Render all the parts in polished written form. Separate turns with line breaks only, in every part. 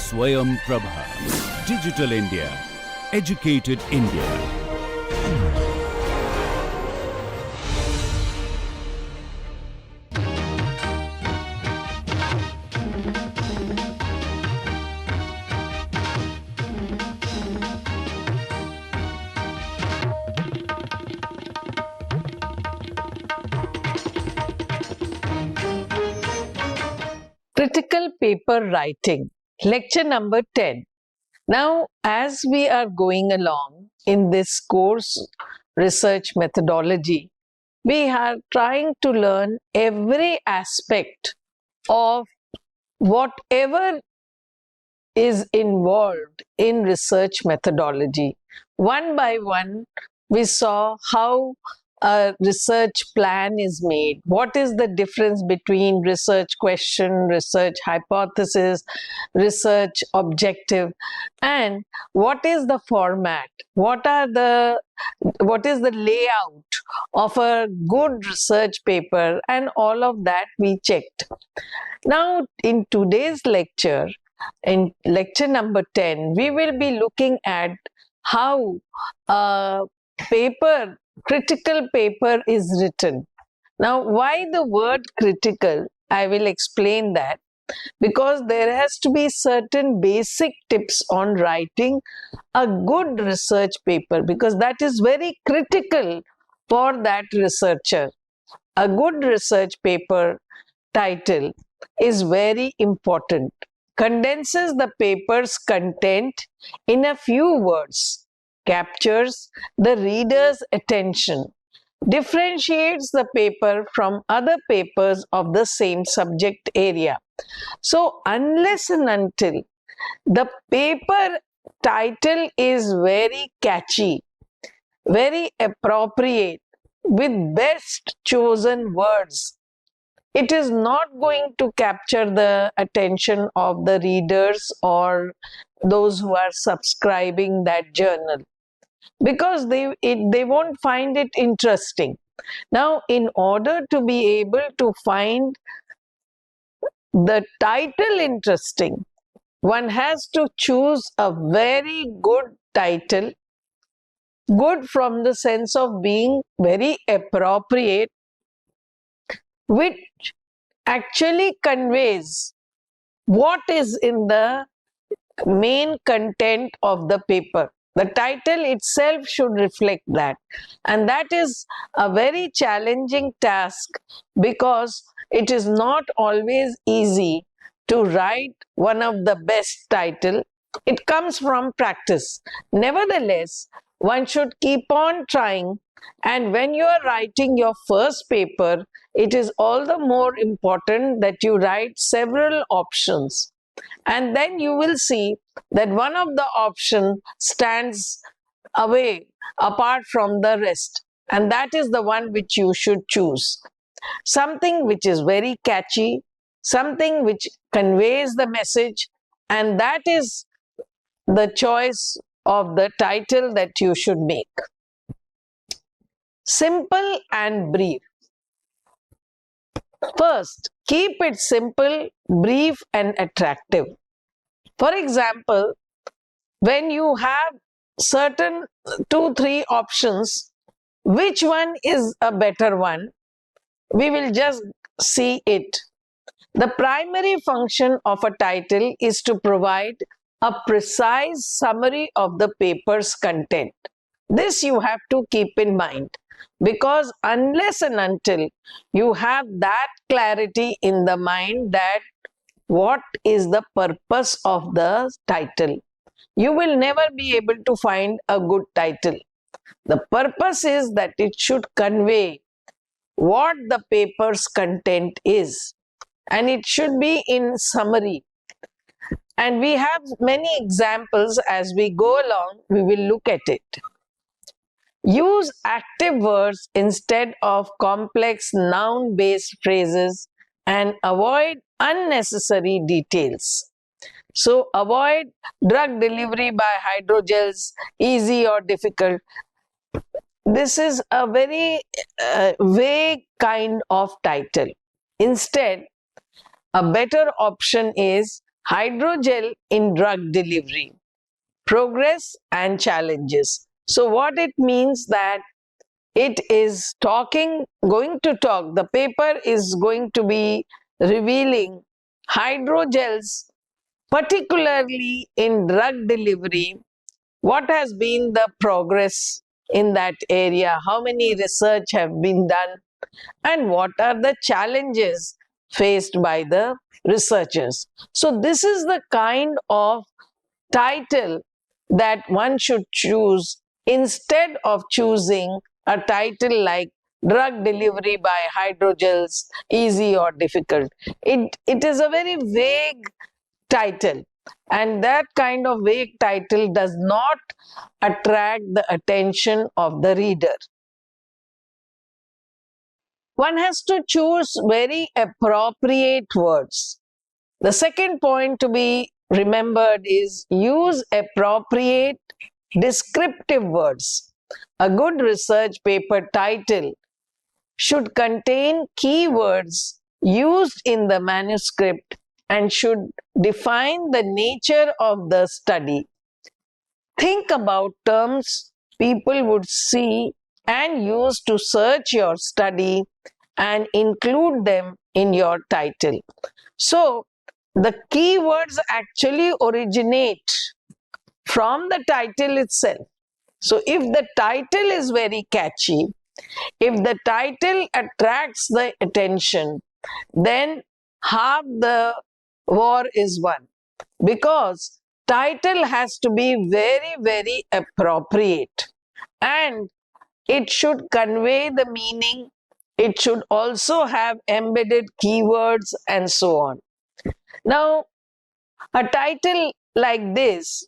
Swayam Prabha. Digital India. Educated India.
Critical paper writing, lecture number 10. Now, as we are going along in this course, research methodology, we are trying to learn every aspect of whatever is involved in research methodology. One by one, we saw how a research plan is made. What is the difference between research question, research hypothesis, research objective, and what is the format? What is the layout of a good research paper? And all of that we checked. Now, in today's lecture, in lecture number 10, we will be looking at how a critical paper is written. Now, why the word critical? I will explain that, because there has to be certain basic tips on writing a good research paper, because that is very critical for that researcher. A good research paper title is very important. Condenses the paper's content in a few words, captures the reader's attention, differentiates the paper from other papers of the same subject area. So, unless and until the paper title is very catchy, very appropriate, with best chosen words, it is not going to capture the attention of the readers or those who are subscribing that journal, because they won't find it interesting. Now, in order to be able to find the title interesting, one has to choose a very good title, good from the sense of being very appropriate, which actually conveys what is in the main content of the paper. The title itself should reflect that. And that is a very challenging task, because it is not always easy to write one of the best title. It comes from practice. Nevertheless, one should keep on trying, and when you are writing your first paper, it is all the more important that you write several options. And then you will see that one of the options stands away, apart from the rest. And that is the one which you should choose. Something which is very catchy, something which conveys the message, and that is the choice of the title that you should make. Simple and brief. First, keep it simple, brief, and attractive. For example, when you have certain 2-3 options, which one is a better one? We will just see it. The primary function of a title is to provide a precise summary of the paper's content. This you have to keep in mind, because unless and until you have that clarity in the mind that what is the purpose of the title, you will never be able to find a good title. The purpose is that it should convey what the paper's content is, and it should be in summary. And we have many examples. As we go along, we will look at it. Use active words instead of complex noun-based phrases, and avoid unnecessary details. So, avoid drug delivery by hydrogels, easy or difficult. This is a very vague kind of title. Instead, a better option is Hydrogel in drug delivery, progress and challenges. So what it means that it is going to talk, the paper is going to be revealing hydrogels, particularly in drug delivery. What has been the progress in that area? How many research have been done? And what are the challenges faced by the researchers? So this is the kind of title that one should choose instead of choosing a title like drug delivery by hydrogels, easy or difficult. It is a very vague title, and that kind of vague title does not attract the attention of the reader. One has to choose very appropriate words. The second point to be remembered is use appropriate descriptive words. A good research paper title should contain keywords used in the manuscript and should define the nature of the study. Think about terms people would see and use to search your study and include them in your title. So, the keywords actually originate from the title itself. So, if the title is very catchy, if the title attracts the attention, then half the war is won, because title has to be very, very appropriate, and it should convey the meaning. It should also have embedded keywords and so on. Now, a title like this,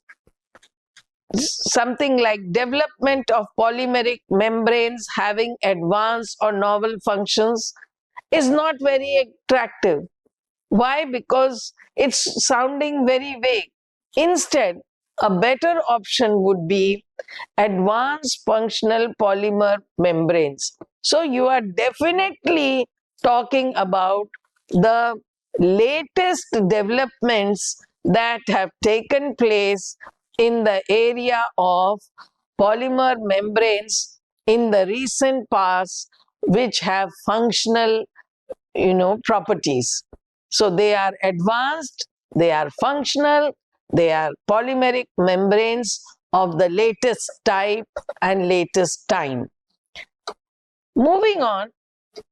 something like development of polymeric membranes having advanced or novel functions, is not very attractive. Why? Because it's sounding very vague. Instead, a better option would be advanced functional polymer membranes. So you are definitely talking about the latest developments that have taken place in the area of polymer membranes in the recent past, which have functional properties. So they are advanced, they are functional, they are polymeric membranes of the latest type and latest time. Moving on,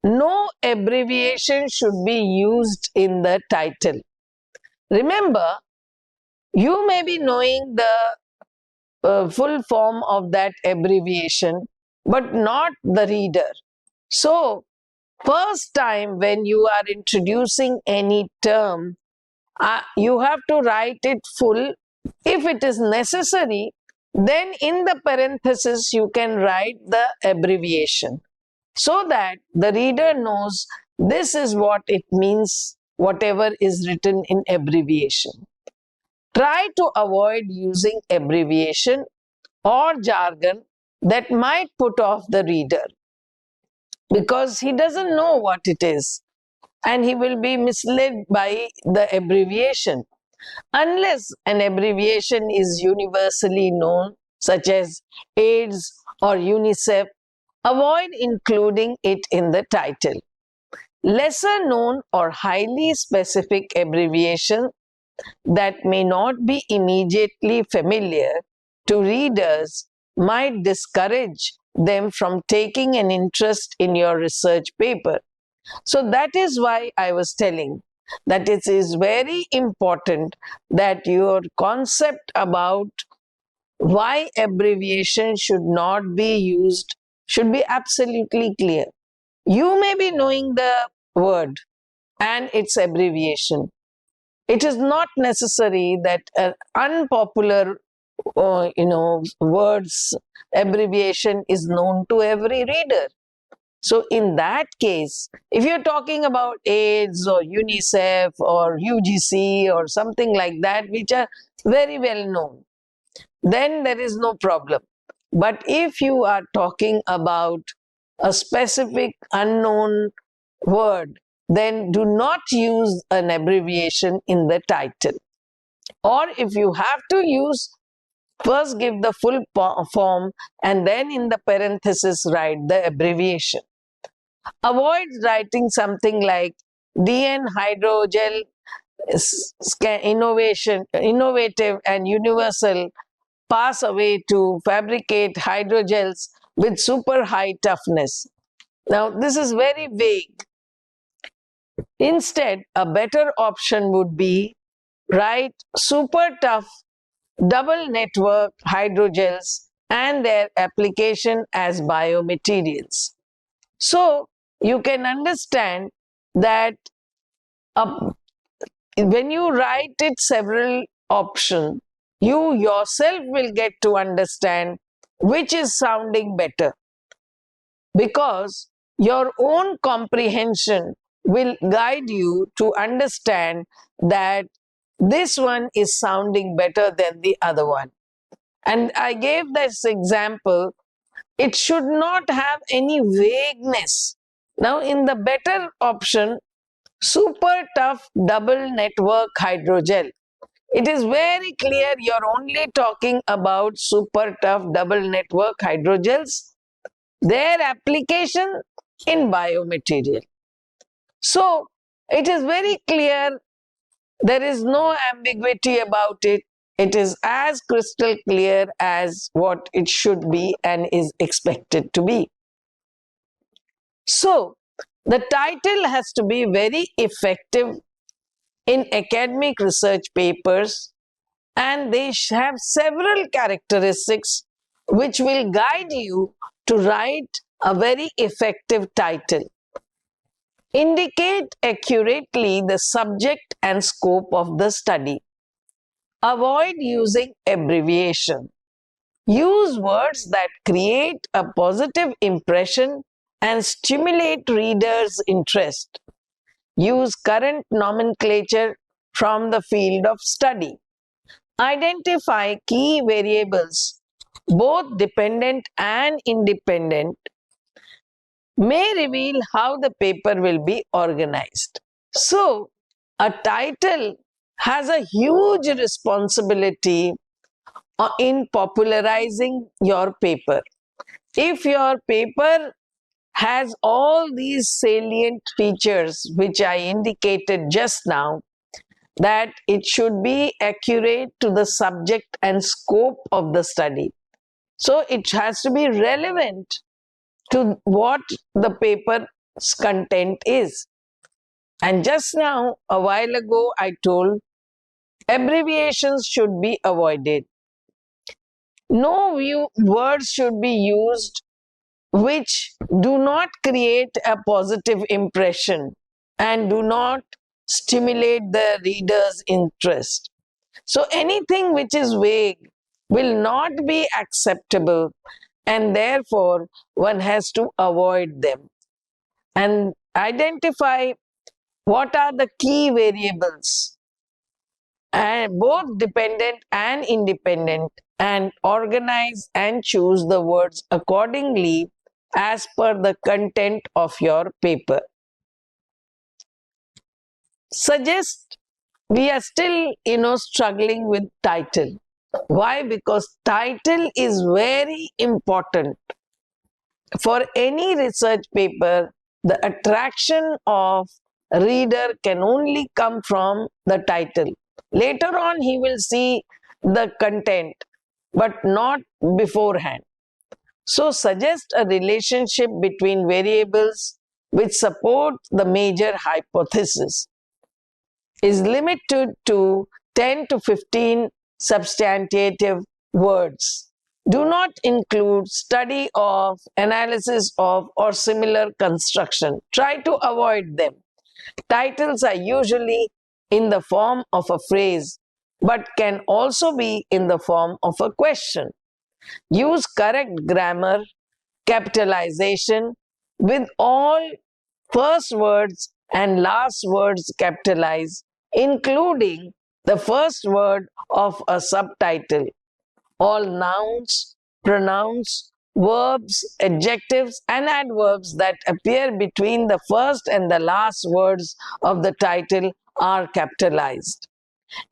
no abbreviation should be used in the title. Remember, you may be knowing the full form of that abbreviation, but not the reader. So, first time when you are introducing any term, you have to write it full. If it is necessary, then in the parenthesis you can write the abbreviation, so that the reader knows this is what it means, whatever is written in abbreviation. Try to avoid using abbreviation or jargon that might put off the reader, because he doesn't know what it is and he will be misled by the abbreviation. Unless an abbreviation is universally known, such as AIDS or UNICEF, avoid including it in the title. Lesser known or highly specific abbreviation that may not be immediately familiar to readers might discourage them from taking an interest in your research paper. So that is why I was telling that it is very important that your concept about why abbreviation should not be used should be absolutely clear. You may be knowing the word and its abbreviation. It is not necessary that an unpopular words abbreviation is known to every reader. So in that case, if you're talking about AIDS or UNICEF or UGC or something like that, which are very well known, then there is no problem. But if you are talking about a specific unknown word, then do not use an abbreviation in the title. Or if you have to use, first give the full form and then in the parenthesis write the abbreviation. Avoid writing something like DN hydrogel innovative and universal pass away to fabricate hydrogels with super high toughness. Now, this is very vague. Instead, a better option would be write super tough double network hydrogels and their application as biomaterials. So, you can understand that when you write it several options, you yourself will get to understand which is sounding better, because your own comprehension will guide you to understand that this one is sounding better than the other one. And I gave this example, it should not have any vagueness. Now, in the better option, super tough double network hydrogel, it is very clear you're only talking about super tough double network hydrogels, their application in biomaterial. So, it is very clear, there is no ambiguity about it. It is as crystal clear as what it should be and is expected to be. So, the title has to be very effective in academic research papers, and they have several characteristics which will guide you to write a very effective title. Indicate accurately the subject and scope of the study. Avoid using abbreviation. Use words that create a positive impression and stimulate readers' interest. Use current nomenclature from the field of study. Identify key variables, both dependent and independent, may reveal how the paper will be organized. So, a title has a huge responsibility in popularizing your paper. If your paper has all these salient features which I indicated just now, that it should be accurate to the subject and scope of the study. So it has to be relevant to what the paper's content is. And just now, a while ago, I told abbreviations should be avoided. No words should be used which do not create a positive impression and do not stimulate the reader's interest. So anything which is vague will not be acceptable, and therefore one has to avoid them. And identify what are the key variables, and both dependent and independent, and organize and choose the words accordingly as per the content of your paper. Suggest, we are still struggling with title. Why? Because title is very important. For any research paper, the attraction of reader can only come from the title. Later on, he will see the content, but not beforehand. So, suggest a relationship between variables which support the major hypothesis. Is limited to 10 to 15 substantive words. Do not include study of, analysis of, or similar construction. Try to avoid them. Titles are usually in the form of a phrase, but can also be in the form of a question. Use correct grammar, capitalization, with all first words and last words capitalized, including the first word of a subtitle. All nouns, pronouns, verbs, adjectives, and adverbs that appear between the first and the last words of the title are capitalized.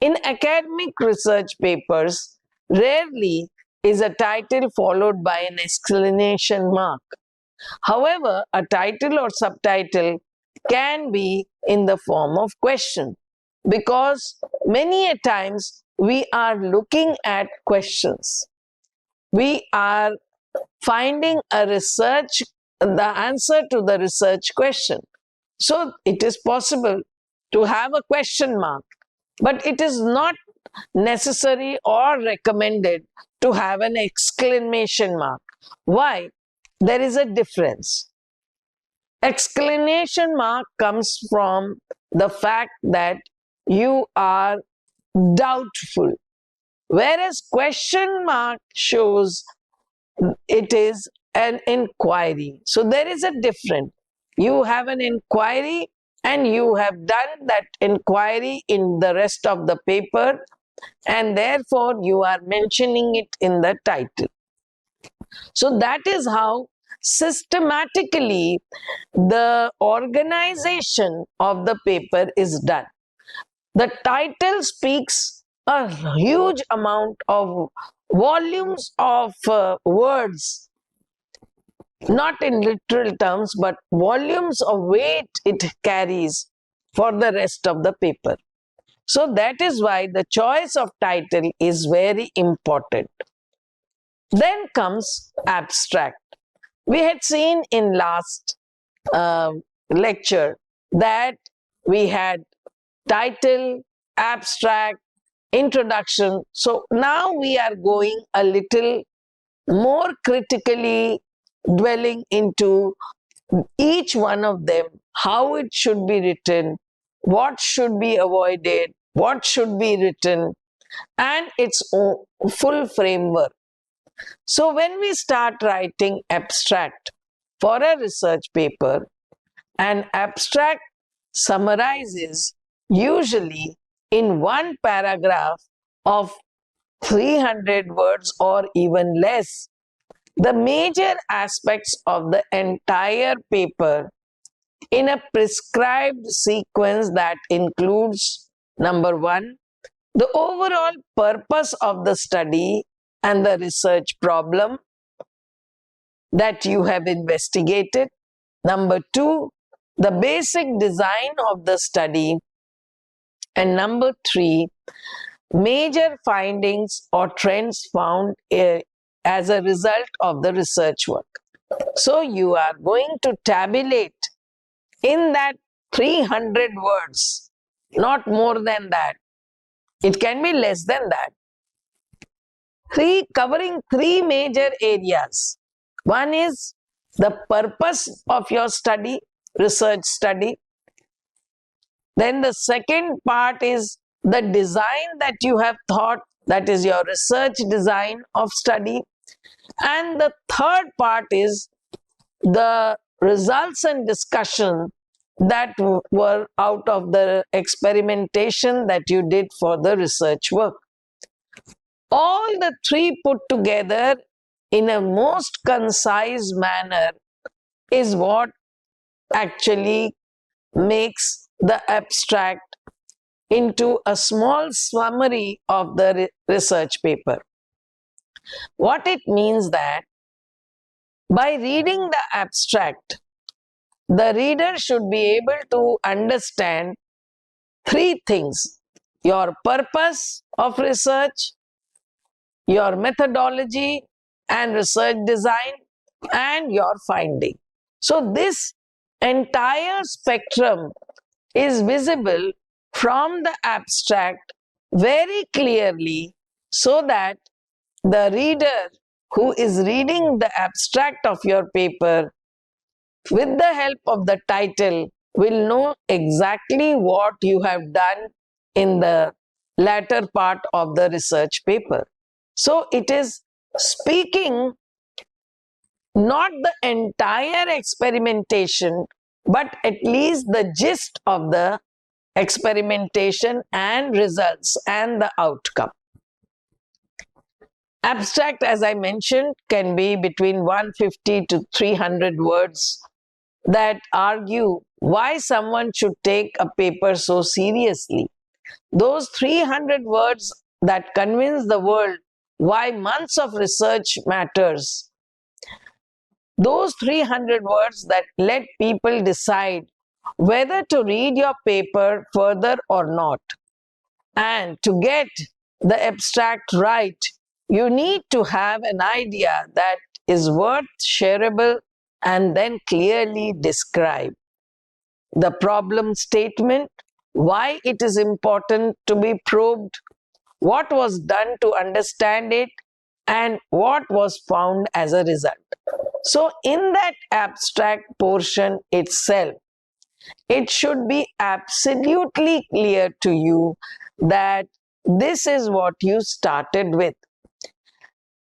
In academic research papers, rarely is a title followed by an exclamation mark. However, a title or subtitle can be in the form of question, because many a times we are looking at questions. We are finding the answer to the research question. So it is possible to have a question mark, but it is not necessary or recommended to have an exclamation mark. Why? There is a difference. Exclamation mark comes from the fact that you are doubtful, whereas question mark shows it is an inquiry. So there is a difference. You have an inquiry and you have done that inquiry in the rest of the paper, and therefore you are mentioning it in the title. So that is how systematically the organization of the paper is done. The title speaks a huge amount of volumes of words, not in literal terms, but volumes of weight it carries for the rest of the paper. So that is why the choice of title is very important. Then comes abstract. We had seen in last lecture that we had title, abstract, introduction. So now we are going a little more critically dwelling into each one of them, how it should be written, what should be avoided, what should be written, and its full framework. So when we start writing abstract for a research paper, an abstract summarizes usually in one paragraph of 300 words or even less the major aspects of the entire paper in a prescribed sequence that includes: number one, the overall purpose of the study and the research problem that you have investigated; number two, the basic design of the study; and number three, major findings or trends found as a result of the research work. So you are going to tabulate in that 300 words, not more than that. It can be less than that. Covering three major areas. One is the purpose of your study, research study. Then the second part is the design that you have thought, that is your research design of study. And the third part is the results and discussion that were out of the experimentation that you did for the research work. All the three put together in a most concise manner is what actually makes the abstract into a small summary of the research paper. What it means that by reading the abstract, the reader should be able to understand three things: your purpose of research, your methodology and research design, and your finding. So this entire spectrum is visible from the abstract very clearly, so that the reader who is reading the abstract of your paper, with the help of the title, will know exactly what you have done in the latter part of the research paper. So it is speaking not the entire experimentation, but at least the gist of the experimentation and results and the outcome. Abstract, as I mentioned, can be between 150 to 300 words that argue why someone should take a paper so seriously. those 300 words that convince the world why months of research matters. Those 300 words that let people decide whether to read your paper further or not. And to get the abstract right, you need to have an idea that is worth shareable and then clearly describe the problem statement, why it is important to be probed, what was done to understand it, and what was found as a result. So, in that abstract portion itself, it should be absolutely clear to you that this is what you started with.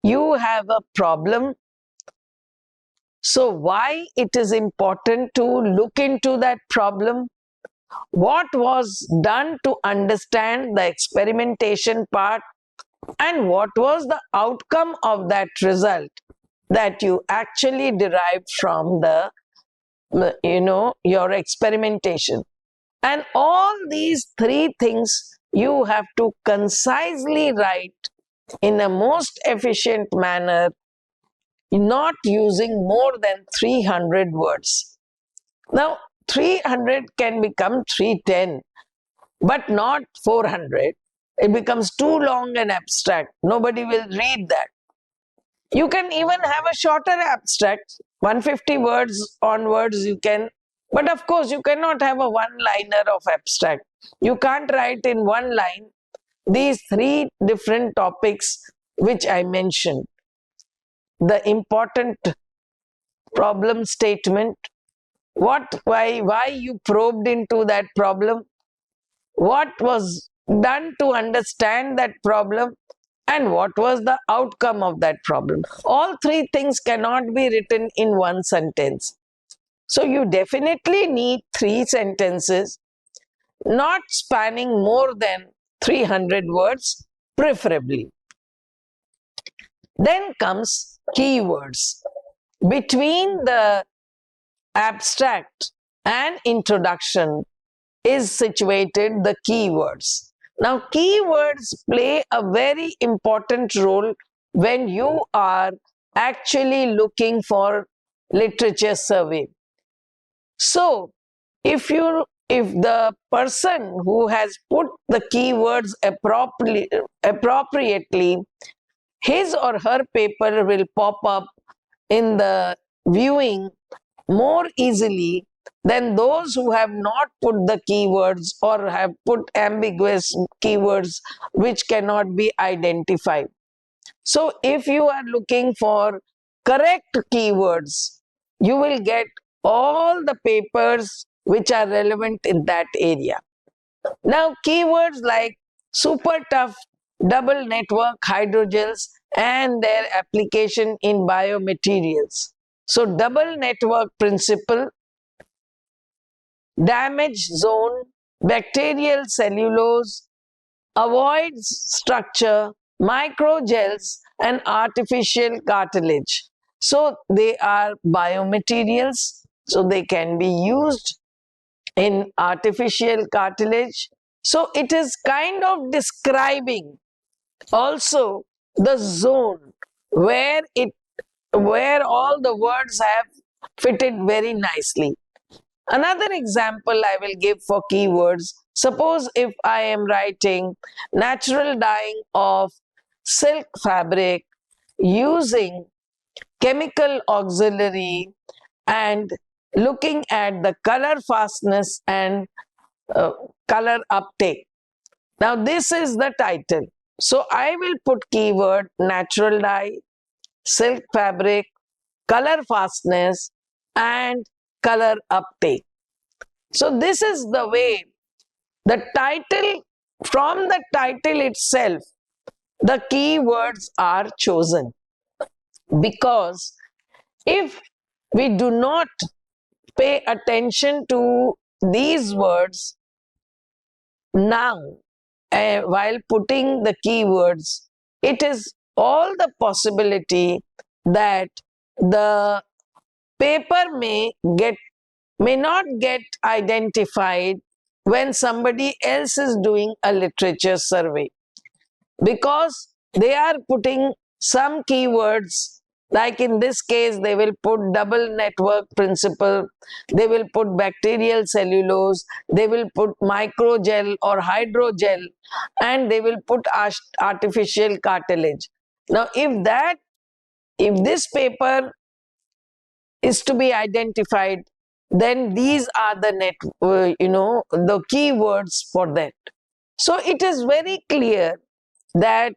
You have a problem. So, why it is important to look into that problem? What was done to understand the experimentation part? And what was the outcome of that result that you actually derived from the your experimentation? And all these three things you have to concisely write in a most efficient manner, not using more than 300 words. Now 300 can become 310, but not 400. It becomes too long and abstract. Nobody will read that. You can even have a shorter abstract, 150 words onwards you can, but of course you cannot have a one-liner of abstract. You can't write in one line these three different topics which I mentioned. The important problem statement, why you probed into that problem, what was done to understand that problem, and what was the outcome of that problem. All three things cannot be written in one sentence. So you definitely need 3 sentences, not spanning more than 300 words, preferably. Then comes keywords. Between the abstract and introduction is situated the keywords. Now, keywords play a very important role when you are actually looking for literature survey. So, if the person who has put the keywords appropriately, his or her paper will pop up in the viewing more easily than those who have not put the keywords or have put ambiguous keywords which cannot be identified. So if you are looking for correct keywords, you will get all the papers which are relevant in that area. Now, keywords like super tough double network hydrogels and their application in biomaterials. So, double network principle, damage zone, bacterial cellulose, avoids structure, microgels, and artificial cartilage. So, they are biomaterials, so they can be used in artificial cartilage. So it is kind of describing also the zone where all the words have fitted very nicely. Another example I will give for keywords. Suppose if I am writing natural dyeing of silk fabric using chemical auxiliary and looking at the color fastness and color uptake. Now this is the title. So I will put keyword natural dye, silk fabric, color fastness and color uptake. So this is the way the title, from the title itself, the keywords are chosen. Because if we do not pay attention to these words now while putting the keywords, it is all the possibility that the paper may not get identified when somebody else is doing a literature survey, because they are putting some keywords, like in this case they will put double network principle, they will put bacterial cellulose, they will put microgel or hydrogel, and they will put artificial cartilage. Now if this paper is to be identified, then these are the the keywords for that. So it is very clear that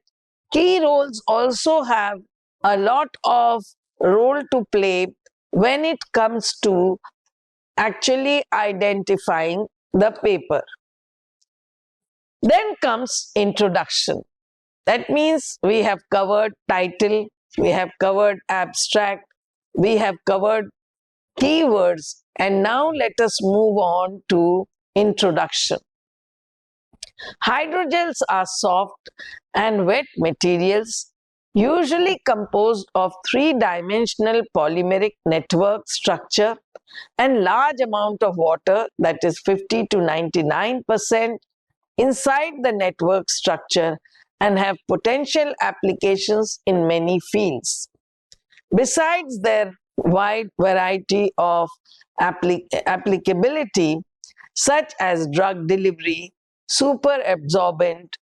key roles also have a lot of role to play when it comes to actually identifying the paper. Then comes introduction. That means we have covered title, we have covered abstract, we have covered keywords, and now let us move on to introduction. Hydrogels are soft and wet materials, usually composed of three-dimensional polymeric network structure and large amount of water, that is 50 to 99%, inside the network structure, and have potential applications in many fields. Besides their wide variety of applicability, such as drug delivery, super absorbent,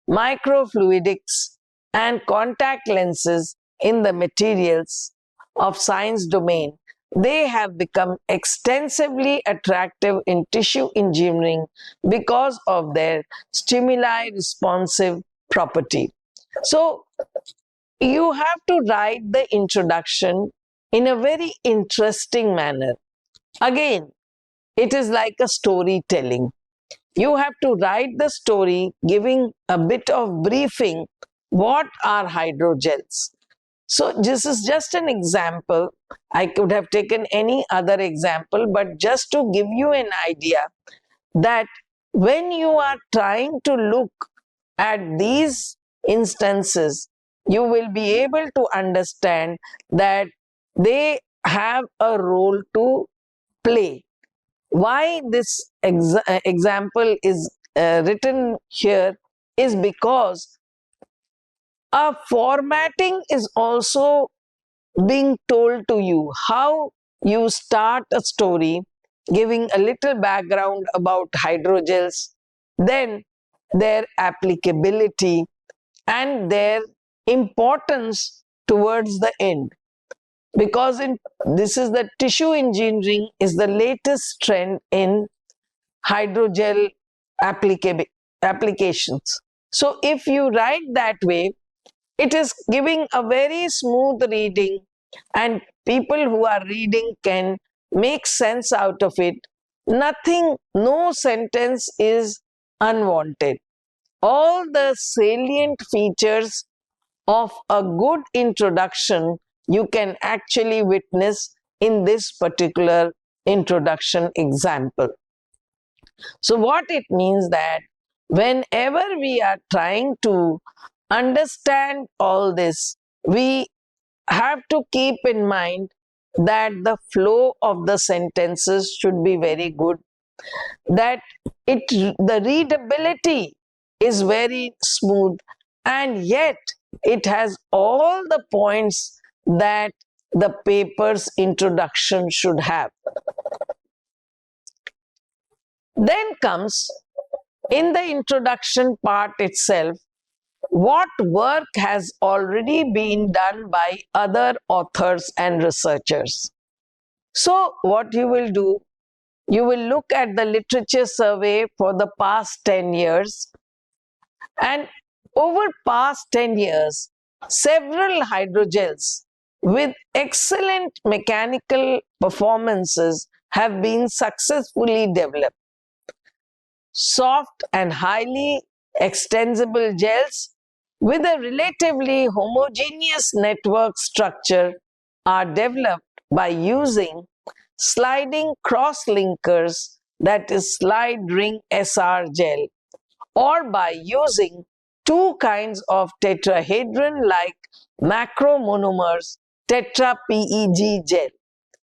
microfluidics, and contact lenses in the materials of science domain, they have become extensively attractive in tissue engineering because of their stimuli responsive property. So you have to write the introduction in a very interesting manner. Again, it is like a storytelling. You have to write the story giving a bit of briefing. What are hydrogels? So this is just an example. I could have taken any other example, but just to give you an idea that when you are trying to look at these instances, you will be able to understand that they have a role to play. Why this example is written here is because a formatting is also being told to you, how you start a story, giving a little background about hydrogels, then their applicability and their importance towards the end. Because this is the tissue engineering is the latest trend in hydrogel applications. So if you write that way, it is giving a very smooth reading, and people who are reading can make sense out of it. Nothing, no sentence is unwanted. All the salient features of a good introduction you can actually witness in this particular introduction example. So what it means that whenever we are trying to understand all this, we have to keep in mind that the flow of the sentences should be very good, that the readability is very smooth, and yet it has all the points that the paper's introduction should have. Then comes, in the introduction part itself, what work has already been done by other authors and researchers. So what you will do, you will look at the literature survey for the past 10 years, and over past 10 years, several hydrogels with excellent mechanical performances have been successfully developed. Soft and highly extensible gels with a relatively homogeneous network structure are developed by using sliding cross-linkers, that is slide ring SR gel, or by using two kinds of tetrahedron-like macromonomers, tetra PEG gel.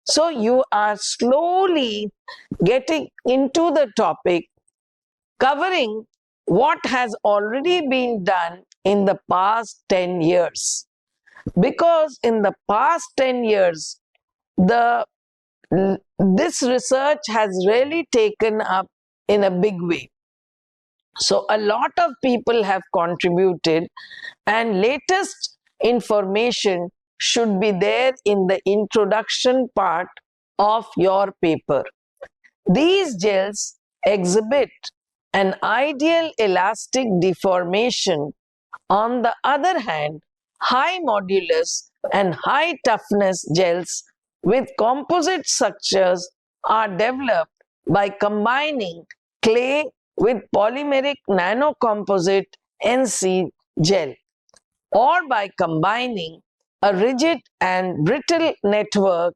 So you are slowly getting into the topic covering what has already been done in the past 10 years. Because in the past 10 years, the this research has really taken up in a big way. So a lot of people have contributed, and latest information should be there in the introduction part of your paper. These gels exhibit an ideal elastic deformation. On the other hand, high modulus and high toughness gels with composite structures are developed by combining clay with polymeric nanocomposite NC gel, or by combining a rigid and brittle network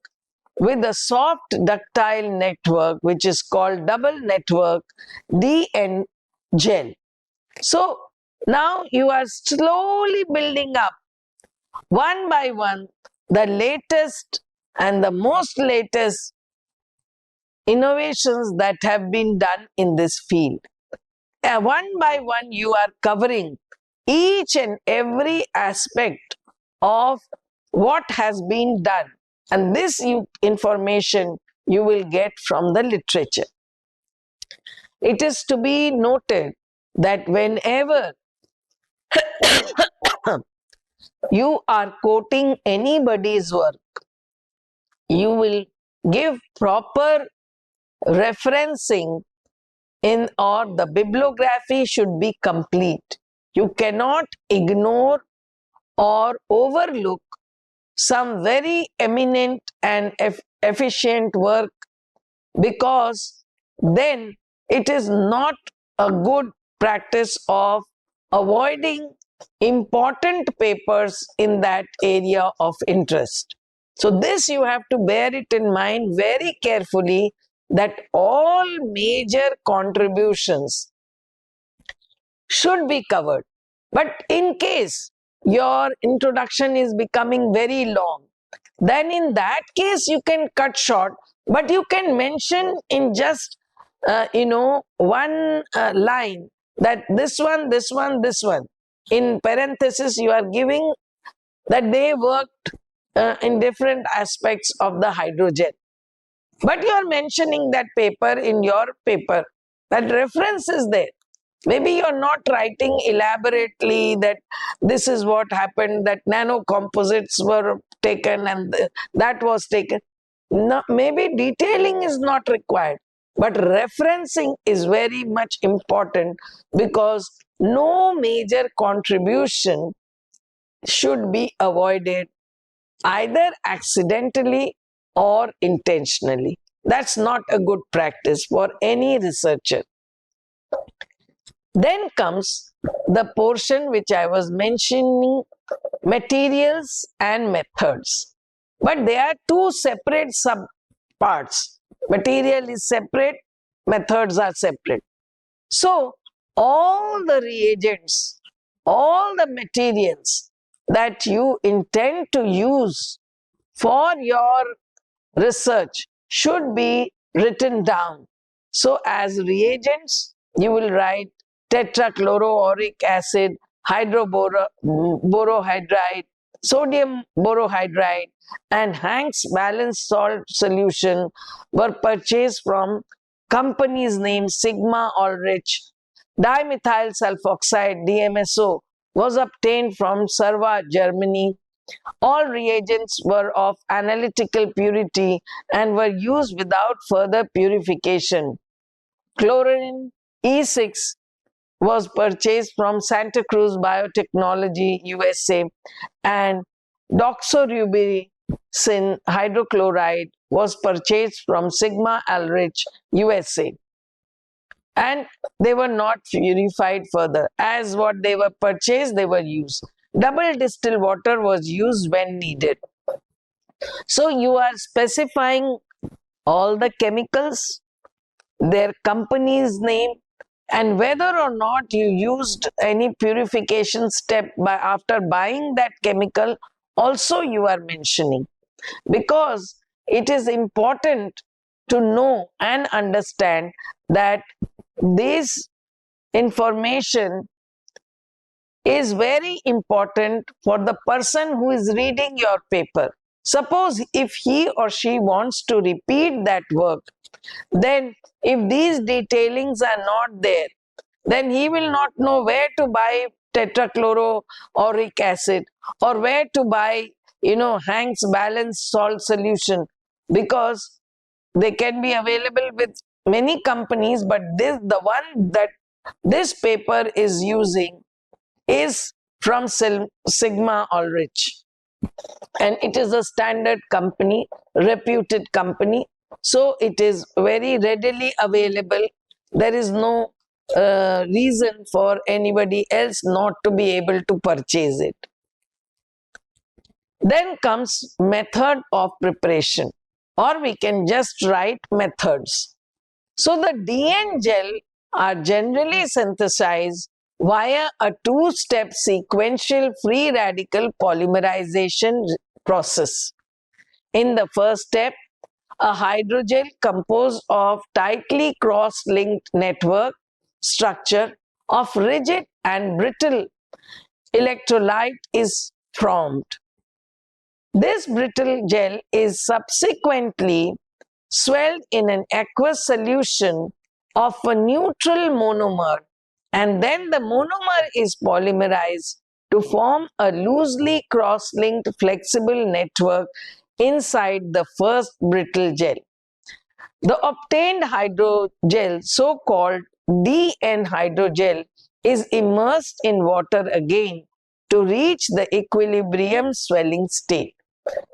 with a soft ductile network, which is called double network DN gel. So now you are slowly building up one by one the latest and the most latest innovations that have been done in this field. One by one, you are covering each and every aspect of what has been done, and this information you will get from the literature. It is to be noted that whenever you are quoting anybody's work, you will give proper referencing in, or the bibliography should be complete. You cannot ignore or overlook some very eminent and efficient work, because then it is not a good practice of avoiding important papers in that area of interest. So this you have to bear it in mind very carefully, that all major contributions should be covered. But in case your introduction is becoming very long, then in that case you can cut short, but you can mention in just one line that this one, this one, this one. In parenthesis, you are giving that they worked in different aspects of the hydrogen. But you are mentioning that paper in your paper. That reference is there. Maybe you are not writing elaborately that this is what happened, that nanocomposites were taken and that was taken. No, maybe detailing is not required, but referencing is very much important, because no major contribution should be avoided either accidentally or intentionally. That's not a good practice for any researcher. Then comes the portion which I was mentioning, materials and methods. But they are two separate subparts. Material is separate, methods are separate. So, all the reagents, all the materials that you intend to use for your research should be written down. So, as reagents, you will write tetrachloroauric acid, hydroborohydride, sodium borohydride, and Hank's balanced salt solution were purchased from companies named Sigma Ulrich. Dimethyl sulfoxide, DMSO, was obtained from Serva, Germany. All reagents were of analytical purity and were used without further purification. Chlorine E6 was purchased from Santa Cruz Biotechnology, USA, and doxorubicin hydrochloride was purchased from Sigma Ulrich, USA. And they were not purified further. As what they were purchased, they were used. Double distilled water was used when needed. So you are specifying all the chemicals, their company's name, and whether or not you used any purification step after buying that chemical, also you are mentioning. Because it is important to know and understand that these information is very important for the person who is reading your paper. Suppose if he or she wants to repeat that work, then if these detailings are not there, then he will not know where to buy tetrachloroauric acid or where to buy, Hank's balanced salt solution, because they can be available with many companies, but the one that this paper is using is from Sigma Ulrich, and it is a standard company, reputed company, so it is very readily available. There is no reason for anybody else not to be able to purchase it. Then comes method of preparation, or we can just write methods. So the DN gel are generally synthesized via a two-step sequential free radical polymerization process. In the first step, a hydrogel composed of tightly cross-linked network structure of rigid and brittle electrolyte is formed. This brittle gel is subsequently swelled in an aqueous solution of a neutral monomer, and then the monomer is polymerized to form a loosely cross-linked flexible network inside the first brittle gel. The obtained hydrogel, so-called DN hydrogel, is immersed in water again to reach the equilibrium swelling state.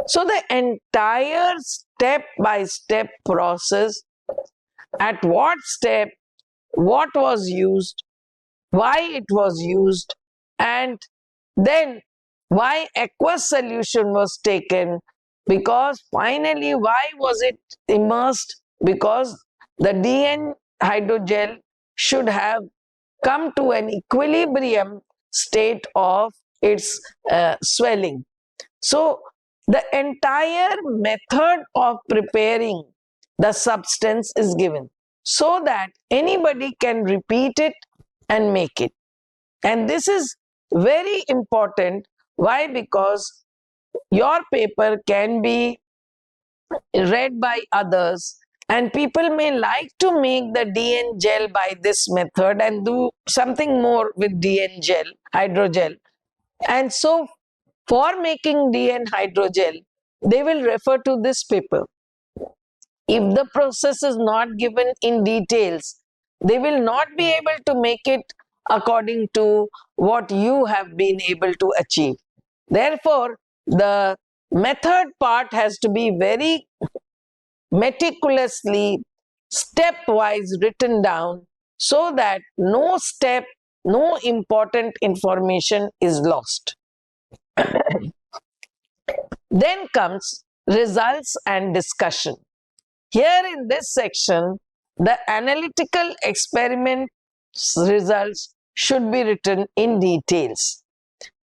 So the entire step-by-step process, at what step, what was used, why it was used, and then why aqueous solution was taken, because finally why was it immersed, because the DN hydrogel should have come to an equilibrium state of its swelling. So the entire method of preparing the substance is given so that anybody can repeat it and make it. And this is very important. Why? Because your paper can be read by others, and people may like to make the DN gel by this method and do something more with DN gel, hydrogel. And so for making DN hydrogel, they will refer to this paper. If the process is not given in details, they will not be able to make it according to what you have been able to achieve. Therefore, the method part has to be very meticulously, stepwise written down so that no step, no important information is lost. Then comes results and discussion. Here in this section, the analytical experiment results should be written in details.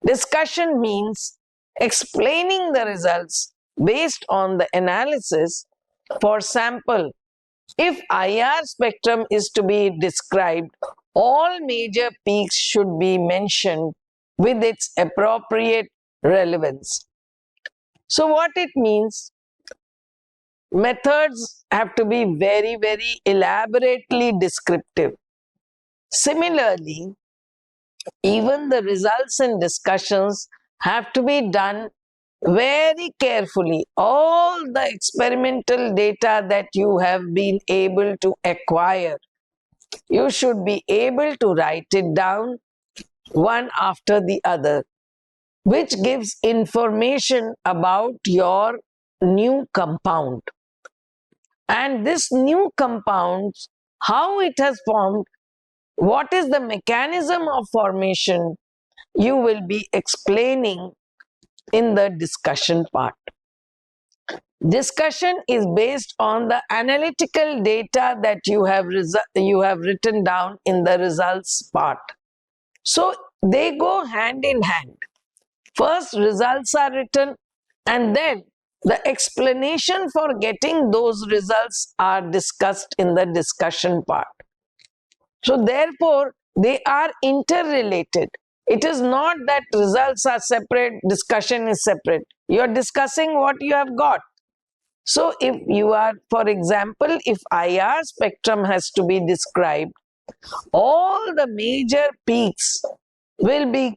Discussion means explaining the results based on the analysis. For sample, if IR spectrum is to be described, all major peaks should be mentioned with its appropriate relevance. So what it means? Methods have to be very, very elaborately descriptive. Similarly, even the results and discussions have to be done very carefully. All the experimental data that you have been able to acquire, you should be able to write it down one after the other, which gives information about your new compound. And this new compound, how it has formed, what is the mechanism of formation, you will be explaining in the discussion part. Discussion is based on the analytical data that you have written down in the results part. So they go hand in hand. First, results are written, and then the explanation for getting those results are discussed in the discussion part. So therefore, They are interrelated. It is not that results are separate, discussion is separate. You are discussing what you have got. So if you are, for example, if IR spectrum has to be described, all the major peaks will be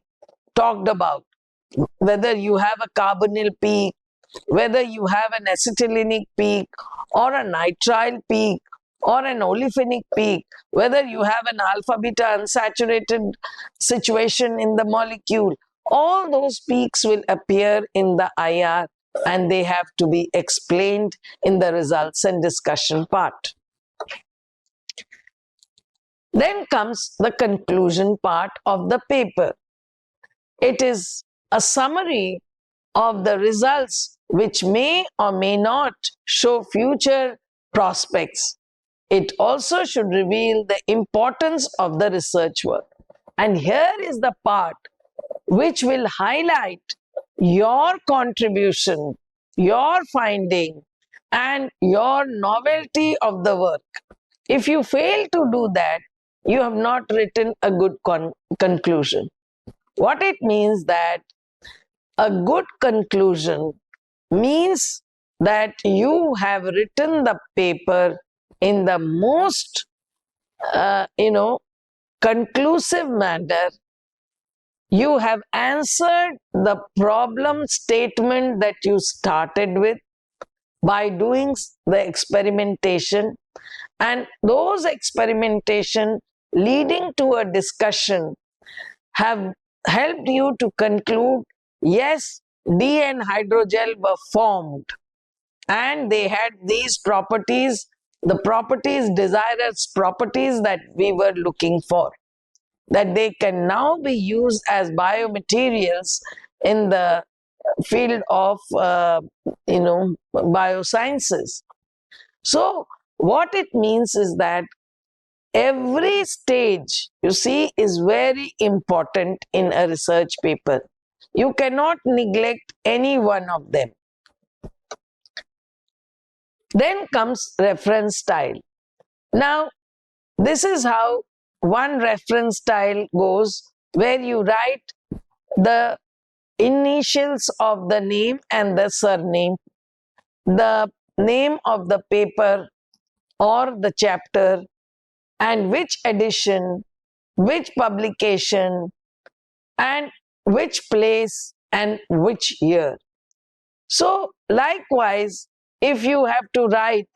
talked about. Whether you have a carbonyl peak, whether you have an acetylenic peak, or a nitrile peak, or an olefinic peak, whether you have an alpha beta unsaturated situation in the molecule, all those peaks will appear in the IR and they have to be explained in the results and discussion part. Then comes the conclusion part of the paper. It is a summary of the results which may or may not show future prospects. It also should reveal the importance of the research work. And here is the part which will highlight your contribution, your finding, and your novelty of the work. If you fail to do that, you have not written a good conclusion. What it means that a good conclusion means that you have written the paper in the most, conclusive manner. You have answered the problem statement that you started with by doing the experimentation, and those experimentation leading to a discussion have helped you to conclude, yes, D and hydrogel were formed and they had these properties, the properties, desirous properties that we were looking for, that they can now be used as biomaterials in the field of biosciences. So what it means is that every stage, you see, is very important in a research paper. You cannot neglect any one of them. Then comes reference style. Now, this is how one reference style goes, where you write the initials of the name and the surname, the name of the paper or the chapter, and which edition, which publication, and which place and which year. So, likewise, if you have to write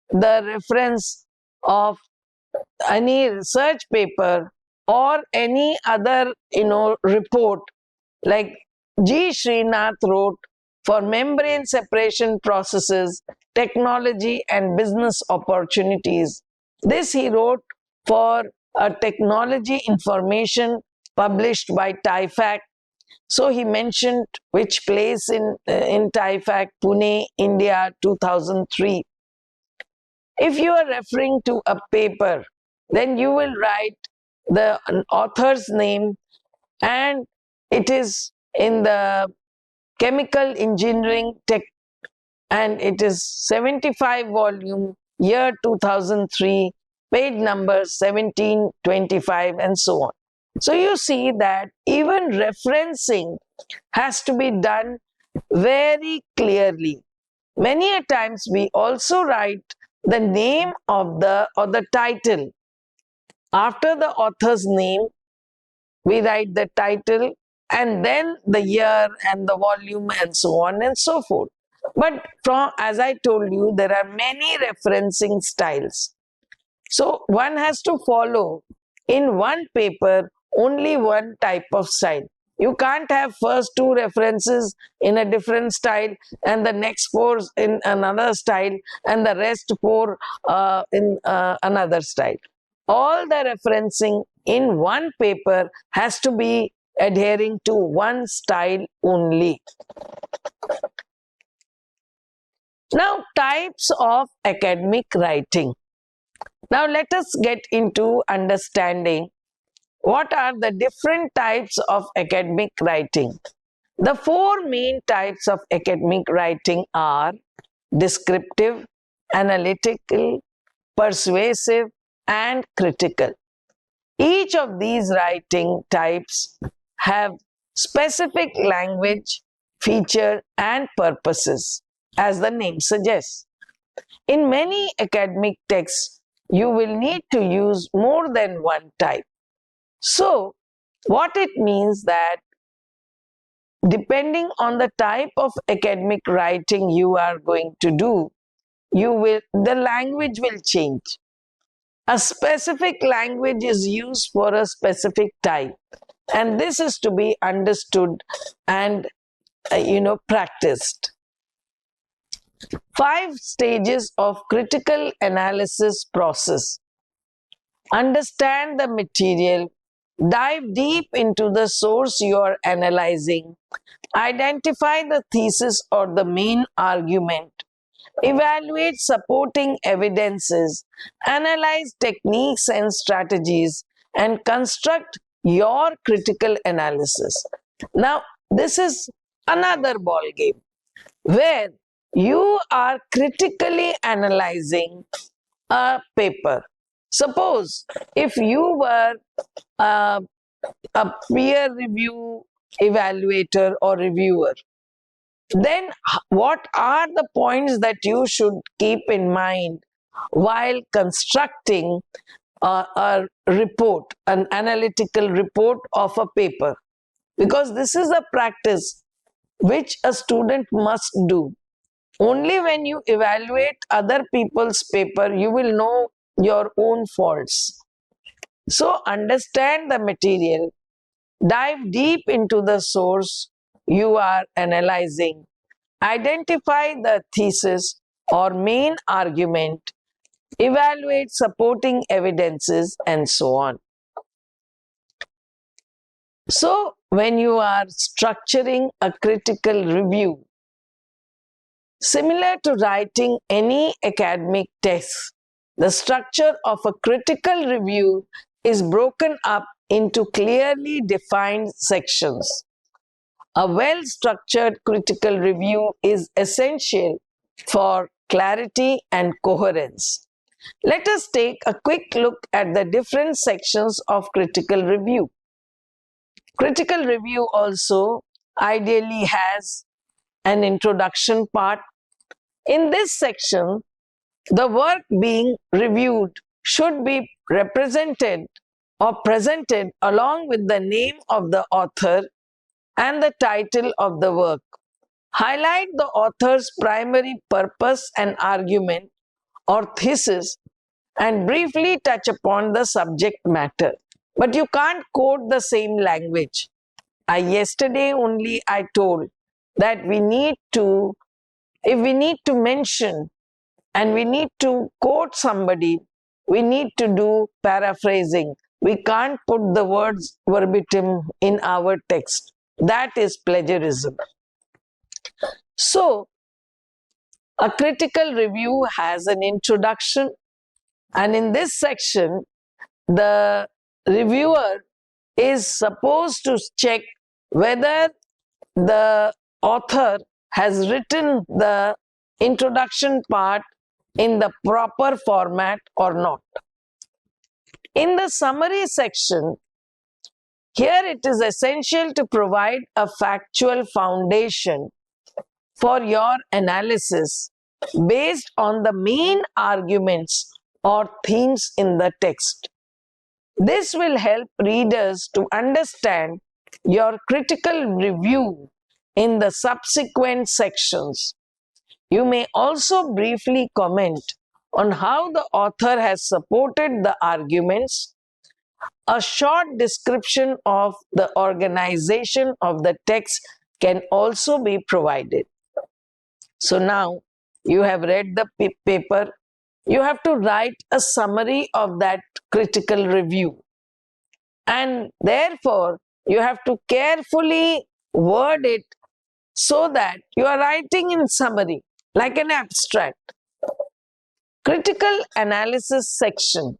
the reference of any research paper or any other, report, like G. Srinath wrote for membrane separation processes, technology and business opportunities. This he wrote for a technology information published by TIFAC. So he mentioned which place in TIFAC, Pune, India, 2003. If you are referring to a paper, then you will write the author's name, and it is in the chemical engineering tech, and it is 75 volume, year 2003, page number 1725, and so on. So you see that even referencing has to be done very clearly. Many a times we also write the name of the title. After the author's name, we write the title and then the year and the volume and so on and so forth. But as I told you, there are many referencing styles. So one has to follow in one paper only one type of style. You can't have first two references in a different style and the next four in another style and the rest four in another style. All the referencing in one paper has to be adhering to one style only. Now, types of academic writing. Now, let us get into understanding what are the different types of academic writing. The four main types of academic writing are descriptive, analytical, persuasive, and critical. Each of these writing types have specific language, feature and purposes, as the name suggests. In many academic texts, you will need to use more than one type. So, what it means that depending on the type of academic writing you are going to do, the language will change. A specific language is used for a specific type, and this is to be understood and practiced. 5 stages of critical analysis process. Understand the material, dive deep into the source you are analyzing, identify the thesis or the main argument, evaluate supporting evidences, analyze techniques and strategies, and construct your critical analysis. Now, this is another ball game where you are critically analyzing a paper. Suppose if you were a peer review evaluator or reviewer, then what are the points that you should keep in mind while constructing a report, an analytical report of a paper? Because this is a practice which a student must do. Only when you evaluate other people's paper, you will know your own faults. So understand the material, dive deep into the source you are analyzing, identify the thesis or main argument, evaluate supporting evidences, and so on. So, when you are structuring a critical review, similar to writing any academic text, the structure of a critical review is broken up into clearly defined sections. A well-structured critical review is essential for clarity and coherence. Let us take a quick look at the different sections of critical review. Critical review also ideally has an introduction part. In this section, the work being reviewed should be represented or presented along with the name of the author and the title of the work. Highlight the author's primary purpose and argument or thesis and briefly touch upon the subject matter. But you can't quote the same language. Yesterday only I told that if we need to mention and we need to quote somebody, we need to do paraphrasing. We can't put the words verbatim in our text. That is plagiarism. So, a critical review has an introduction, and in this section, the reviewer is supposed to check whether the author has written the introduction part in the proper format or not. In the summary section, here it is essential to provide a factual foundation for your analysis based on the main arguments or themes in the text. This will help readers to understand your critical review in the subsequent sections. You may also briefly comment on how the author has supported the arguments. A short description of the organization of the text can also be provided. So now you have read the paper, you have to write a summary of that critical review. And therefore, you have to carefully word it so that you are writing in summary, like an abstract. Critical analysis section.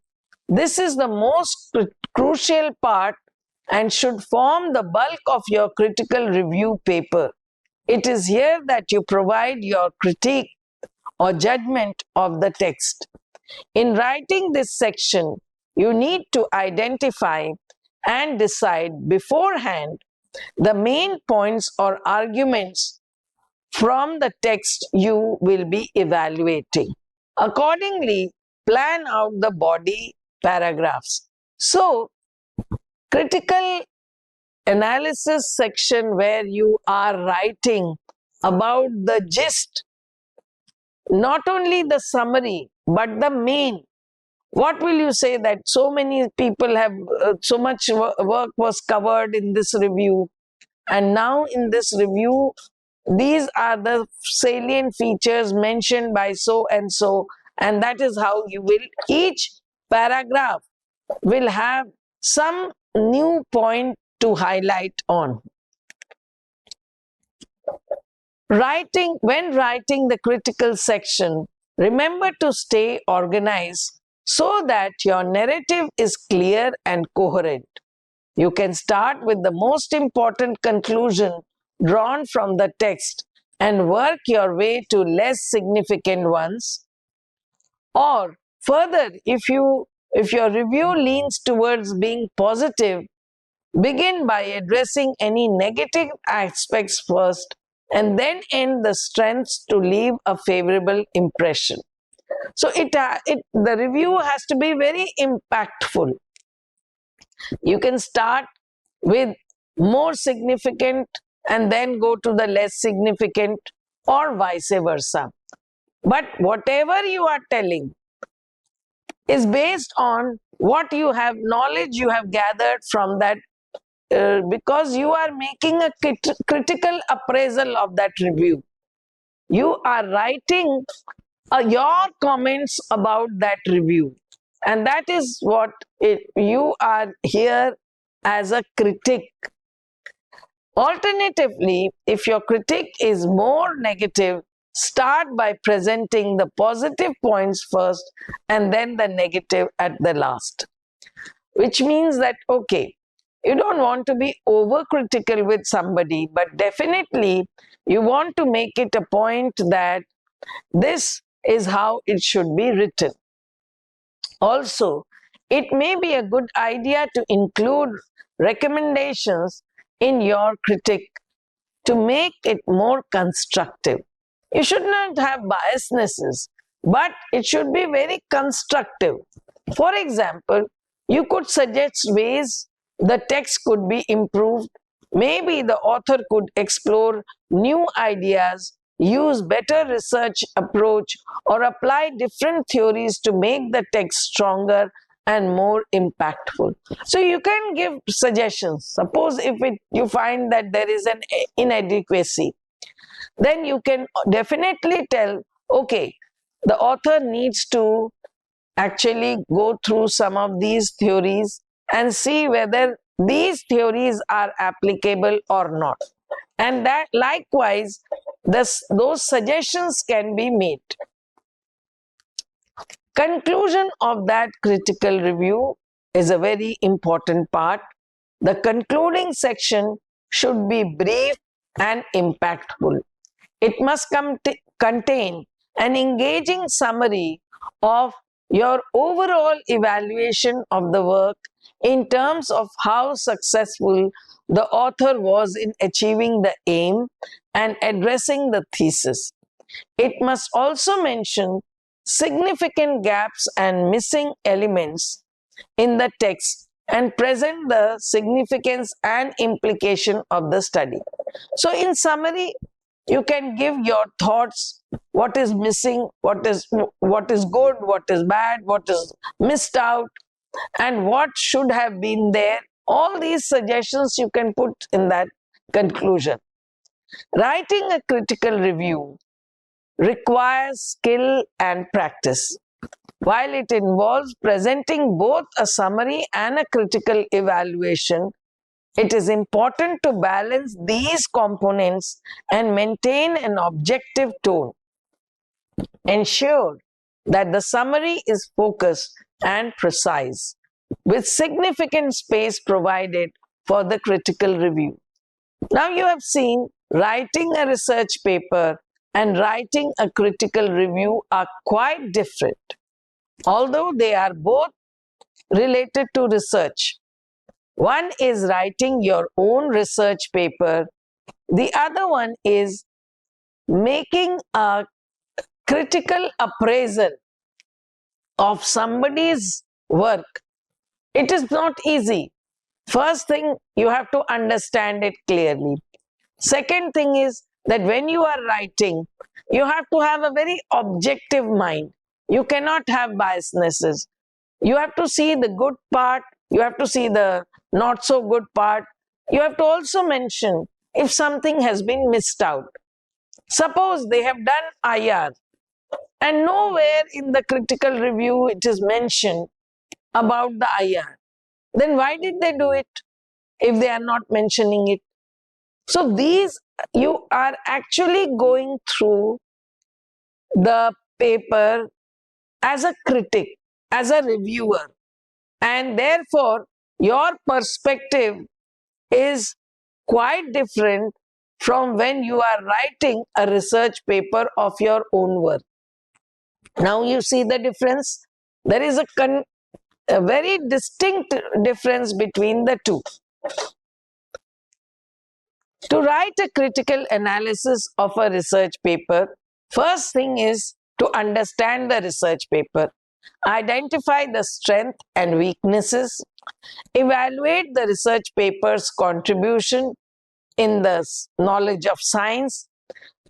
This is the most crucial part and should form the bulk of your critical review paper. It is here that you provide your critique or judgment of the text. In writing this section, you need to identify and decide beforehand the main points or arguments from the text you will be evaluating. Accordingly, plan out the body paragraphs. So, critical analysis section where you are writing about the gist, not only the summary, but the main. What will you say that so many people have, so much work was covered in this review, and now in this review, these are the salient features mentioned by so and so, and that is how you will, each paragraph will have some new point to highlight on. When writing the critical section, remember to stay organized so that your narrative is clear and coherent. You can start with the most important conclusion drawn from the text and work your way to less significant ones. Or further, if your review leans towards being positive, begin by addressing any negative aspects first and then end the strengths to leave a favorable impression. So the review has to be very impactful. You can start with more significant and then go to the less significant, or vice versa. But whatever you are telling is based on what you have, knowledge you have gathered from that, because you are making a critical appraisal of that review. You are writing your comments about that review, and that is what you are here as a critic. Alternatively, if your critique is more negative, start by presenting the positive points first and then the negative at the last. Which means that, okay, you don't want to be overcritical with somebody, but definitely you want to make it a point that this is how it should be written. Also, it may be a good idea to include recommendations in your critique to make it more constructive. You should not have biasnesses, but it should be very constructive. For example, you could suggest ways the text could be improved. Maybe the author could explore new ideas, use better research approach, or apply different theories to make the text stronger and more impactful. So you can give suggestions. Suppose if you find that there is an inadequacy, then you can definitely tell, okay, the author needs to actually go through some of these theories and see whether these theories are applicable or not. And that likewise, those suggestions can be made. Conclusion of that critical review is a very important part. The concluding section should be brief and impactful. It must contain an engaging summary of your overall evaluation of the work in terms of how successful the author was in achieving the aim and addressing the thesis. It must also mention significant gaps and missing elements in the text and present the significance and implication of the study. So in summary, you can give your thoughts, what is missing, what is good, what is bad, what is missed out, and what should have been there. All these suggestions you can put in that conclusion. Writing a critical review requires skill and practice. While it involves presenting both a summary and a critical evaluation, it is important to balance these components and maintain an objective tone. Ensure that the summary is focused and precise, with significant space provided for the critical review. Now you have seen writing a research paper and writing a critical review are quite different. Although they are both related to research. One is writing your own research paper. The other one is making a critical appraisal of somebody's work. It is not easy. First thing, you have to understand it clearly. Second thing is that when you are writing, you have to have a very objective mind. You cannot have biasnesses. You have to see the good part, you have to see the not so good part. You have to also mention if something has been missed out. Suppose they have done IR and nowhere in the critical review it is mentioned about the IR. Then why did they do it if they are not mentioning it? So these, you are actually going through the paper as a critic, as a reviewer, and therefore your perspective is quite different from when you are writing a research paper of your own work. Now you see the difference. There is a very distinct difference between the two. To write a critical analysis of a research paper, first thing is to understand the research paper, identify the strengths and weaknesses, evaluate the research paper's contribution in the knowledge of science,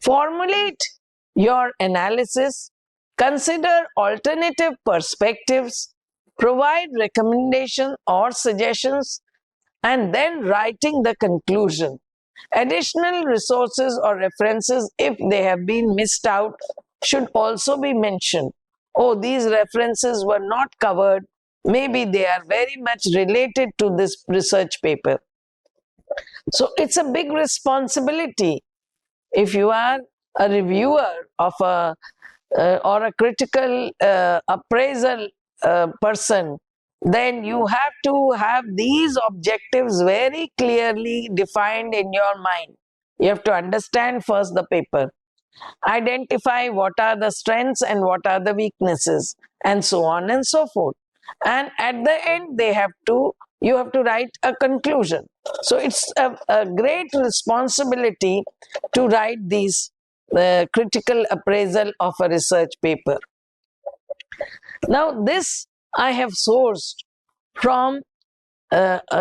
formulate your analysis, consider alternative perspectives, provide recommendations or suggestions, and then writing the conclusion. Additional resources or references, if they have been missed out, should also be mentioned. Oh, these references were not covered. Maybe they are very much related to this research paper. So it's a big responsibility. If you are a reviewer of a or a critical appraisal person, then you have to have these objectives very clearly defined in your mind. You have to understand first the paper, identify what are the strengths and what are the weaknesses, and so on and so forth. And at the end, you have to write a conclusion. So it's a great responsibility to write these critical appraisal of a research paper. Now, this I have sourced from a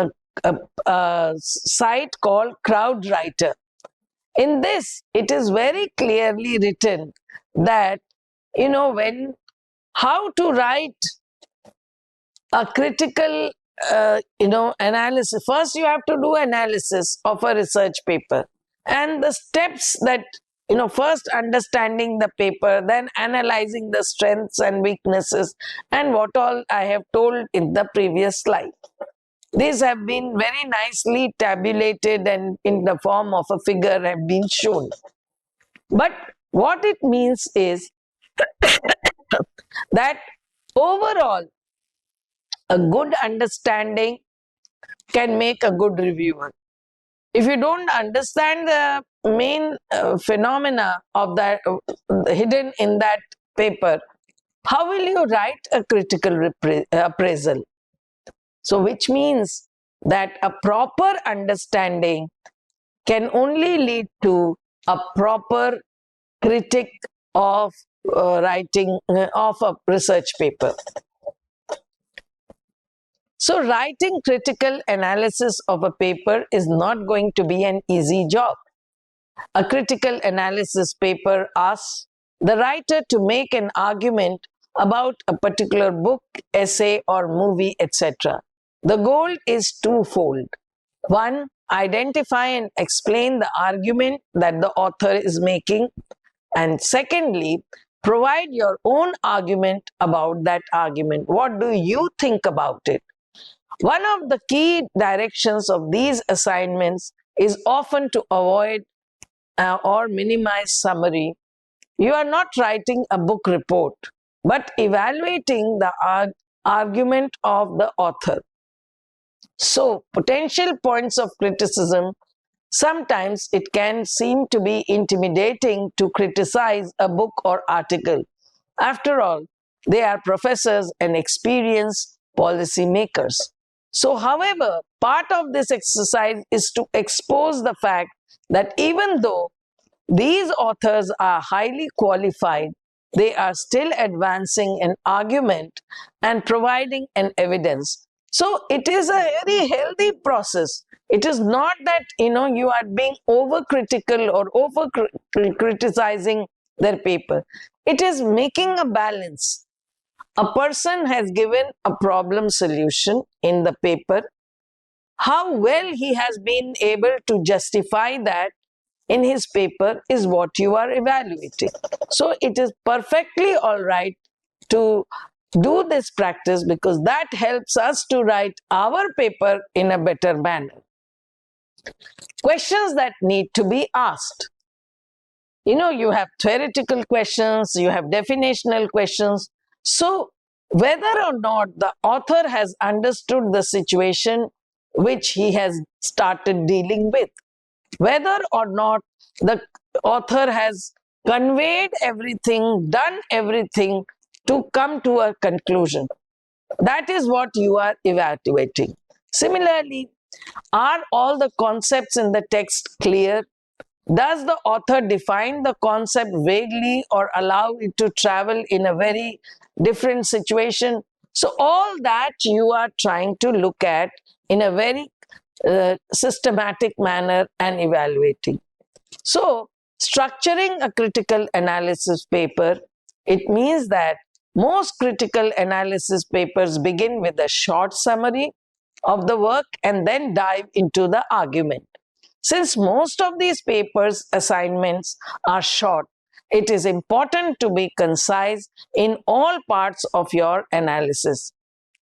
site called CrowdWriter. In this, it is very clearly written that, how to write a critical, analysis. First, you have to do analysis of a research paper, and the steps that, first understanding the paper, then analyzing the strengths and weaknesses, and what all I have told in the previous slide. These have been very nicely tabulated and in the form of a figure have been shown. But what it means is that overall, a good understanding can make a good reviewer. If you don't understand the main phenomena of that hidden in that paper, how will you write a critical appraisal? So, which means that a proper understanding can only lead to a proper critic of writing of a research paper. So, writing critical analysis of a paper is not going to be an easy job. A critical analysis paper asks the writer to make an argument about a particular book, essay, or movie, etc. The goal is twofold. One, identify and explain the argument that the author is making. And secondly, provide your own argument about that argument. What do you think about it? One of the key directions of these assignments is often to avoid or minimize summary. You are not writing a book report, but evaluating the argument of the author. So, potential points of criticism, sometimes it can seem to be intimidating to criticize a book or article. After all, they are professors and experienced policymakers. So, however, part of this exercise is to expose the fact that even though these authors are highly qualified, they are still advancing an argument and providing an evidence. So it is a very healthy process. It is not that you are being overcritical or over criticizing their paper. It is making a balance. A person has given a problem solution in the paper. How well he has been able to justify that in his paper is what you are evaluating. So it is perfectly all right to do this practice, because that helps us to write our paper in a better manner. Questions that need to be asked. You have theoretical questions, you have definitional questions. So whether or not the author has understood the situation which he has started dealing with, whether or not the author has conveyed everything, done everything to come to a conclusion. That is what you are evaluating. Similarly, are all the concepts in the text clear? Does the author define the concept vaguely or allow it to travel in a very different situation? So all that you are trying to look at in a very systematic manner and evaluating. So, structuring a critical analysis paper, it means that most critical analysis papers begin with a short summary of the work and then dive into the argument. Since most of these papers' assignments are short, it is important to be concise in all parts of your analysis.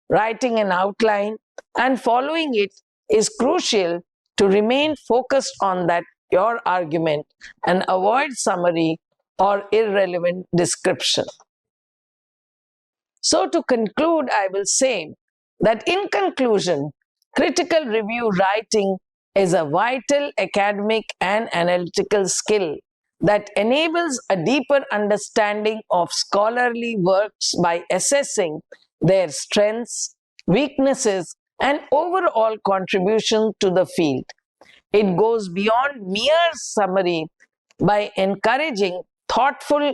Writing an outline and following it is crucial to remain focused on that your argument and avoid summary or irrelevant description. So to conclude, I will say that in conclusion, critical review writing is a vital academic and analytical skill that enables a deeper understanding of scholarly works by assessing their strengths, weaknesses, and overall contribution to the field. It goes beyond mere summary by encouraging thoughtful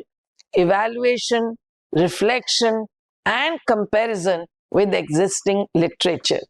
evaluation, reflection, and comparison with existing literature.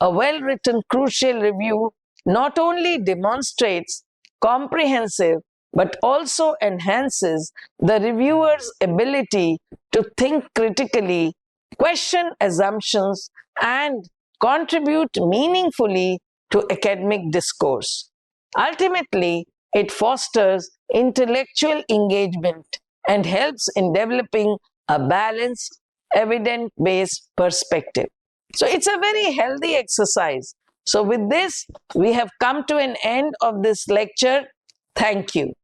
A well-written crucial review not only demonstrates comprehensive but also enhances the reviewer's ability to think critically, question assumptions, and contribute meaningfully to academic discourse. Ultimately, it fosters intellectual engagement and helps in developing a balanced, evidence-based perspective. So it's a very healthy exercise. So with this, we have come to an end of this lecture. Thank you.